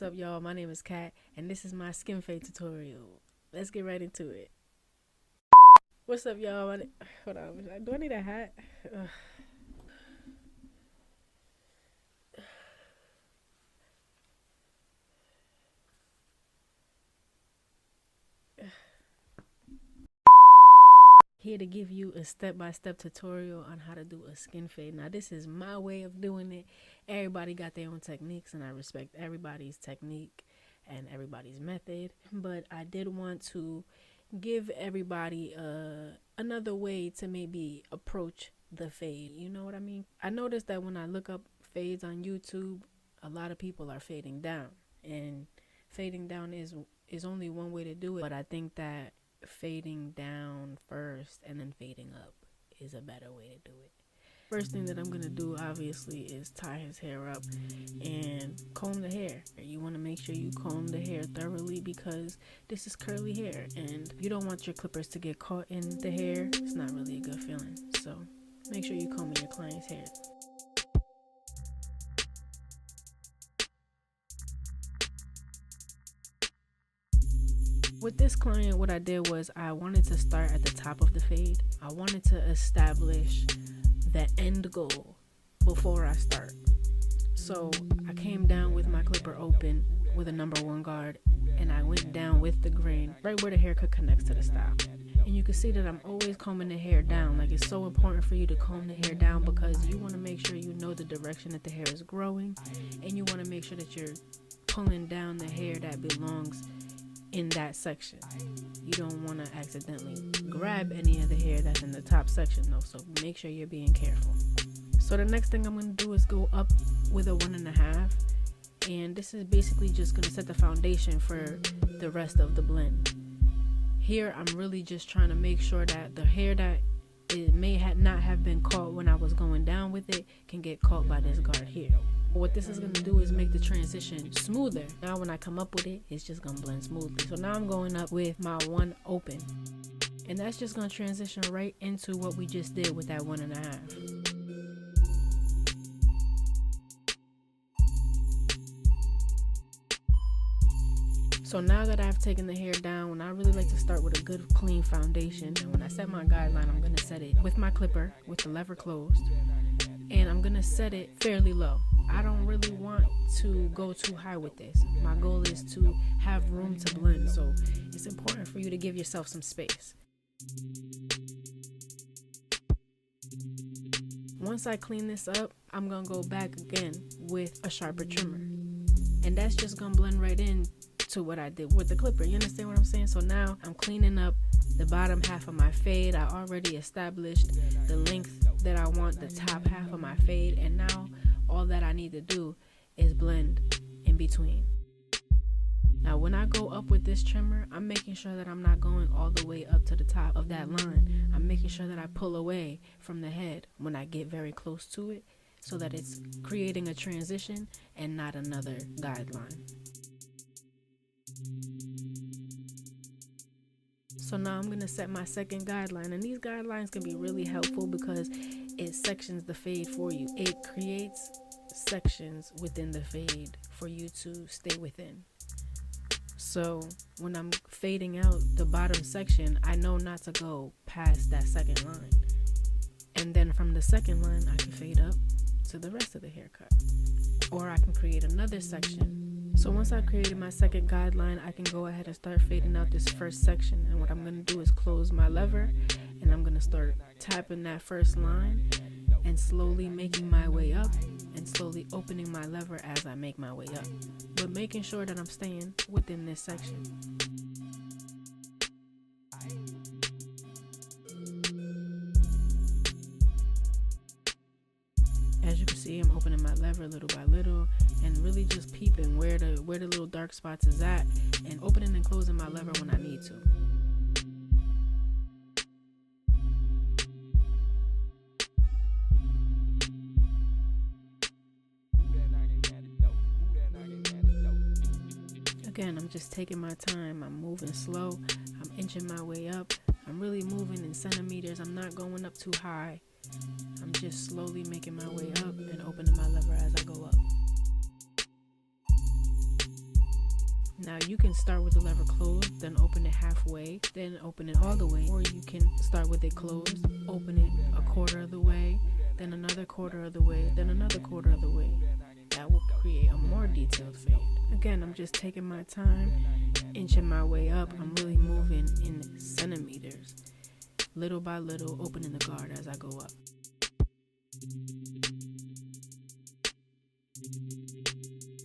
What's up, y'all? My name is Kat, and this is my skin fade tutorial. Let's get right into it. What's up, y'all? Hold on. Do I need a hat? Ugh. Here to give you a step-by-step tutorial on how to do a skin fade. Now, this is my way of doing it. Everybody got their own techniques, and I respect everybody's technique and everybody's method. But I did want to give everybody another way to maybe approach the fade. You know what I mean? I noticed that when I look up fades on YouTube, a lot of people are fading down, and fading down is only one way to do it. But I think that fading down first and then fading up is a better way to do it. First thing that I'm going to do, obviously, is tie his hair up and comb the hair. You want to make sure you comb the hair thoroughly because this is curly hair and you don't want your clippers to get caught in the hair. It's not really a good feeling. So make sure you comb your client's hair. With this client, what I did was I wanted to start at the top of the fade. I wanted to establish the end goal before I start. So I came down with my clipper open with a number 1 guard, and I went down with the grain right where the haircut connects to the style. And you can see that I'm always combing the hair down. Like, it's so important for you to comb the hair down because you want to make sure you know the direction that the hair is growing, and you want to make sure that you're pulling down the hair that belongs in that section. You don't want to accidentally grab any of the hair that's in the top section though, so make sure you're being careful. So the next thing I'm going to do is go up with a 1.5, and this is basically just going to set the foundation for the rest of the blend. Here I'm really just trying to make sure that the hair that it may not have been caught when I was going down with it can get caught by this guard here. What this is going to do is make the transition smoother. Now when I come up with it, it's just going to blend smoothly. So now I'm going up with my 1 open. And that's just going to transition right into what we just did with that 1.5. So now that I've taken the hair down, I really like to start with a good clean foundation. And when I set my guideline, I'm going to set it with my clipper with the lever closed. And I'm going to set it fairly low. I don't really want to go too high with this. My goal is to have room to blend, so it's important for you to give yourself some space. Once I clean this up, I'm going to go back again with a sharper trimmer. And that's just going to blend right in to what I did with the clipper. You understand what I'm saying? So now I'm cleaning up the bottom half of my fade. I already established the length that I want the top half of my fade, and now all that I need to do is blend in between. Now when I go up with this trimmer, I'm making sure that I'm not going all the way up to the top of that line. I'm making sure that I pull away from the head when I get very close to it, so that it's creating a transition and not another guideline. So now I'm going to set my second guideline, and these guidelines can be really helpful because it sections the fade for you. It creates sections within the fade for you to stay within. So when I'm fading out the bottom section, I know not to go past that second line. And then from the second line, I can fade up to the rest of the haircut. Or I can create another section. So once I created my second guideline, I can go ahead and start fading out this first section. And what I'm going to do is close my lever, and I'm going to start tapping that first line and slowly making my way up and slowly opening my lever as I make my way up, but making sure that I'm staying within this section. As you can see, I'm opening my lever little by little and really just peeping where the little dark spots is at, and opening and closing my lever when I need to. Again, I'm just taking my time. I'm moving slow. I'm inching my way up. I'm really moving in centimeters. I'm not going up too high. I'm just slowly making my way up and opening my lever as I go up. Now you can start with the lever closed, then open it halfway, then open it all the way, or you can start with it closed, open it a quarter of the way, then another quarter of the way, then another quarter of the way. That will create a more detailed fade. Again, I'm just taking my time, inching my way up. I'm really moving in centimeters, little by little, opening the guard as I go up.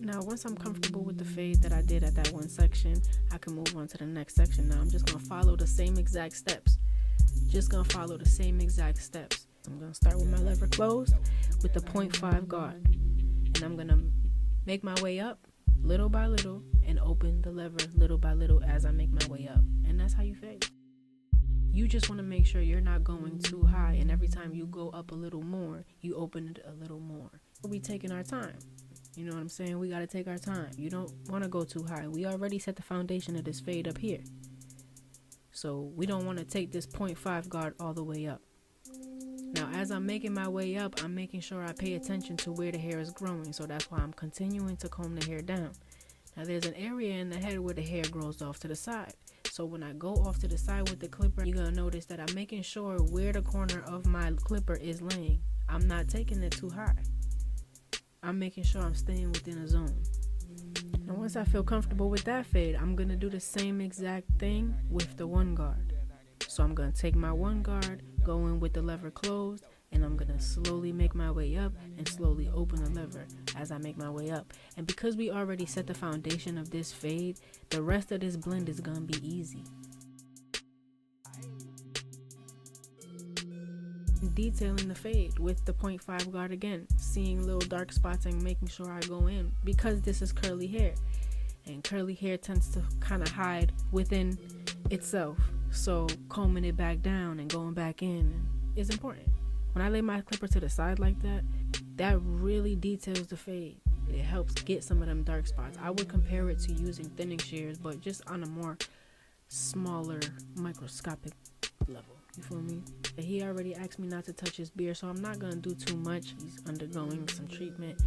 Now, once I'm comfortable with the fade that I did at that one section, I can move on to the next section. Now, I'm just going to follow the same exact steps. I'm going to start with my lever closed with the 0.5 guard. And I'm going to make my way up little by little and open the lever little by little as I make my way up. And that's how you fade. You just want to make sure you're not going too high, and every time you go up a little more, you open it a little more. We're taking our time. You know what I'm saying? We got to take our time. You don't want to go too high. We already set the foundation of this fade up here. So we don't want to take this 0.5 guard all the way up. Now, as I'm making my way up, I'm making sure I pay attention to where the hair is growing. So that's why I'm continuing to comb the hair down. Now, there's an area in the head where the hair grows off to the side. So when I go off to the side with the clipper, you're going to notice that I'm making sure where the corner of my clipper is laying. I'm not taking it too high. I'm making sure I'm staying within a zone. Now, once I feel comfortable with that fade, I'm going to do the same exact thing with the one guard. So I'm going to take my one guard, go in with the lever closed, and I'm going to slowly make my way up and slowly open the lever as I make my way up. And because we already set the foundation of this fade, the rest of this blend is going to be easy. Detailing the fade with the 0.5 guard again, seeing little dark spots and making sure I go in, because this is curly hair, and curly hair tends to kind of hide within itself. So combing it back down and going back in is important. When I lay my clipper to the side like that, that really details the fade. It helps get some of them dark spots. I would compare it to using thinning shears, but just on a more smaller, microscopic level. You feel me? He already asked me not to touch his beard, so I'm not going to do too much. He's undergoing some treatment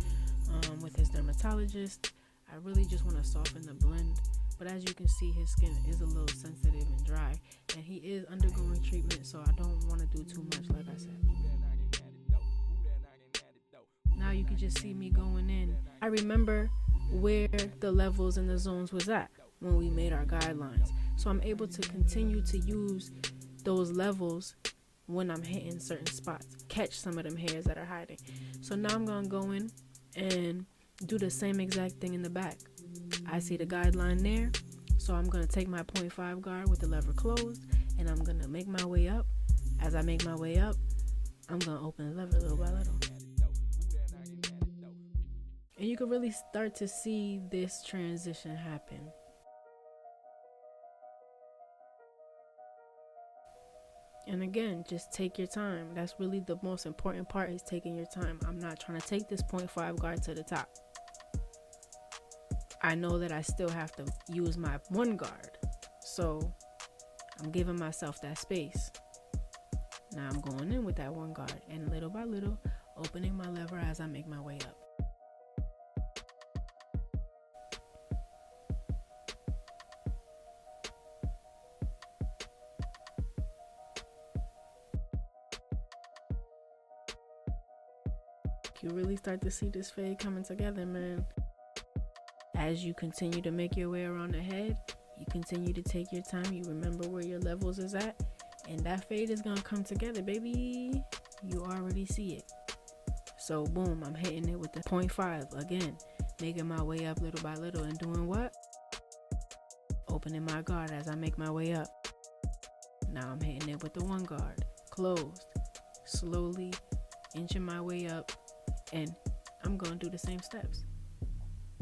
with his dermatologist. I really just want to soften the blend. But as you can see, his skin is a little sensitive and dry. And he is undergoing treatment, so I don't want to do too much, like I said. Now you can just see me going in. I remember where the levels and the zones was at when we made our guidelines. So I'm able to continue to use those levels when I'm hitting certain spots, catch some of them hairs that are hiding. So now I'm going to go in and do the same exact thing in the back. I see the guideline there, so I'm going to take my 0.5 guard with the lever closed, and I'm going to make my way up. As I make my way up, I'm going to open the lever little by little. And you can really start to see this transition happen. And again, just take your time. That's really the most important part, is taking your time. I'm not trying to take this 0.5 guard to the top. I know that I still have to use my one guard. So I'm giving myself that space. Now I'm going in with that one guard and little by little opening my lever as I make my way up. You really start to see this fade coming together, man. As you continue to make your way around the head, you continue to take your time. You remember where your levels is at, and that fade is gonna come together, baby. You already see it. So boom, I'm hitting it with the 0.5 again, making my way up little by little and doing what? Opening my guard as I make my way up. Now I'm hitting it with the one guard, closed, slowly inching my way up. And I'm going to do the same steps.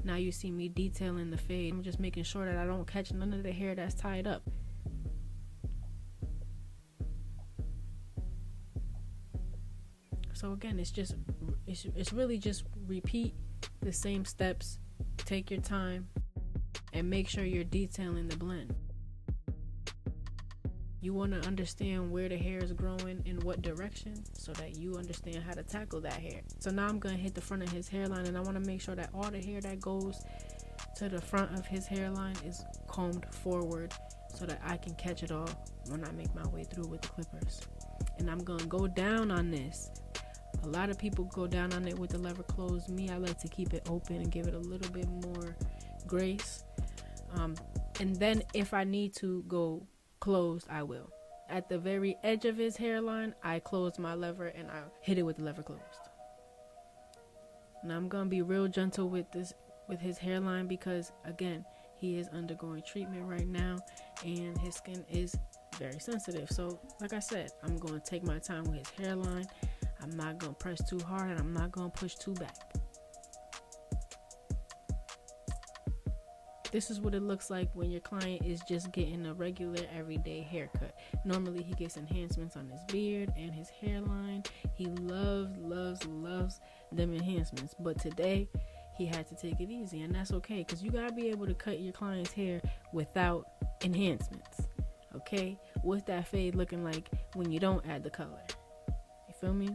Now you see me detailing the fade. I'm just making sure that I don't catch none of the hair that's tied up. So again, it's really just repeat the same steps. Take your time and make sure you're detailing the blend. You want to understand where the hair is growing in what direction so that you understand how to tackle that hair. So now I'm going to hit the front of his hairline, and I want to make sure that all the hair that goes to the front of his hairline is combed forward so that I can catch it all when I make my way through with the clippers. And I'm gonna go down on this. A lot of people go down on it with the lever closed. Me, I like to keep it open and give it a little bit more grace. And then if I need to go closed, I will. At the very edge of his hairline, I close my lever and I hit it with the lever closed. Now I'm gonna be real gentle with his hairline because again, he is undergoing treatment right now and his skin is very sensitive. So like I said, I'm gonna take my time with his hairline. I'm not gonna press too hard and I'm not gonna push too back. This is what it looks like when your client is just getting a regular everyday haircut. Normally he gets enhancements on his beard and his hairline. He loves them enhancements. But today he had to take it easy, and that's okay, because you gotta be able to cut your client's hair without enhancements. Okay? What's that fade looking like when you don't add the color? You feel me?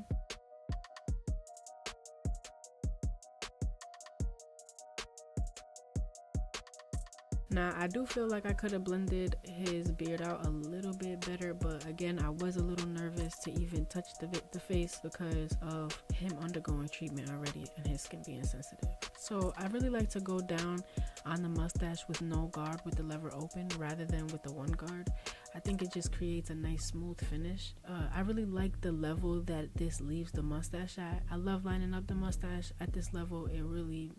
Now, I do feel like I could have blended his beard out a little bit better, but again, I was a little nervous to even touch the face because of him undergoing treatment already and his skin being sensitive. So I really like to go down on the mustache with no guard, with the lever open, rather than with the one guard. I think it just creates a nice smooth finish. I really like the level that this leaves the mustache at. I love lining up the mustache at this level. It really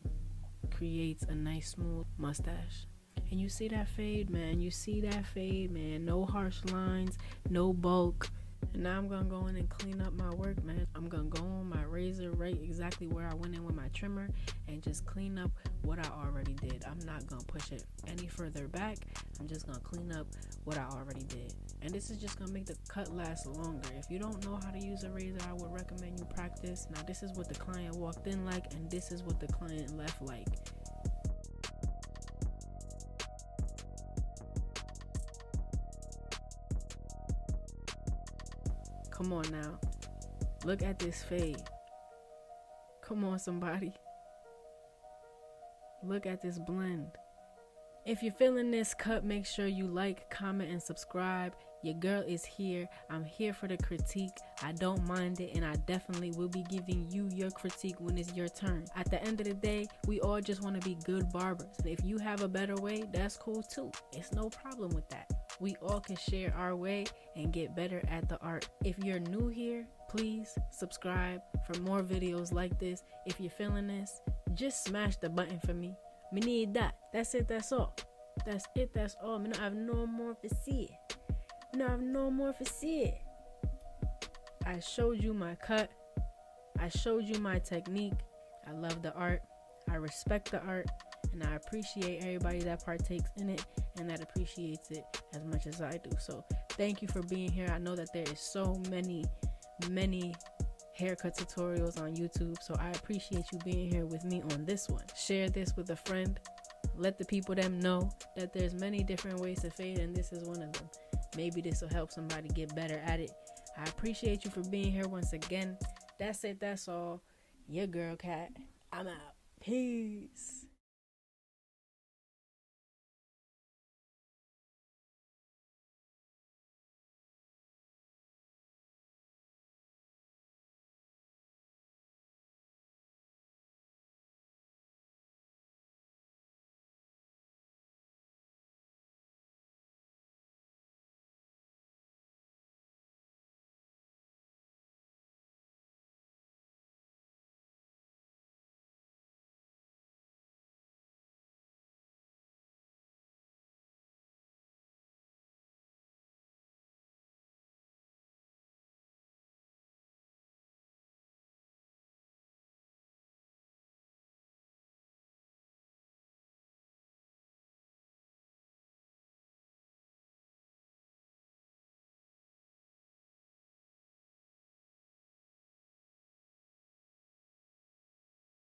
creates a nice smooth mustache. And you see that fade, man. You see that fade, man. No harsh lines, no bulk. And now I'm going to go in and clean up my work, man. I'm going to go on my razor right exactly where I went in with my trimmer and just clean up what I already did. I'm not going to push it any further back. I'm just going to clean up what I already did. And this is just going to make the cut last longer. If you don't know how to use a razor, I would recommend you practice. Now, this is what the client walked in like, and this is what the client left like. Come on now. Look at this fade. Come on, somebody. Look at this blend. If you're feeling this cut, make sure you like, comment, and subscribe. Your girl is here. I'm here for the critique. I don't mind it, and I definitely will be giving you your critique when it's your turn. At the end of the day, we all just want to be good barbers. And if you have a better way, that's cool too. It's no problem with that. We all can share our way and get better at the art. If you're new here, please subscribe for more videos like this. If you're feeling this, just smash the button for me. Me need that. That's it, that's all. That's it, that's all. Me not have no more to see it. Me not have no more to see it. I showed you my cut. I showed you my technique. I love the art. I respect the art. And I appreciate everybody that partakes in it and that appreciates it as much as I do. So thank you for being here. I know that there is so many haircut tutorials on YouTube, so I appreciate you being here with me on this one. Share this with a friend. Let the people them know that there's many different ways to fade, and this is one of them. Maybe this will help somebody get better at it. I appreciate you for being here once again. That's it, that's all. Your girl Cat. I'm out. Peace.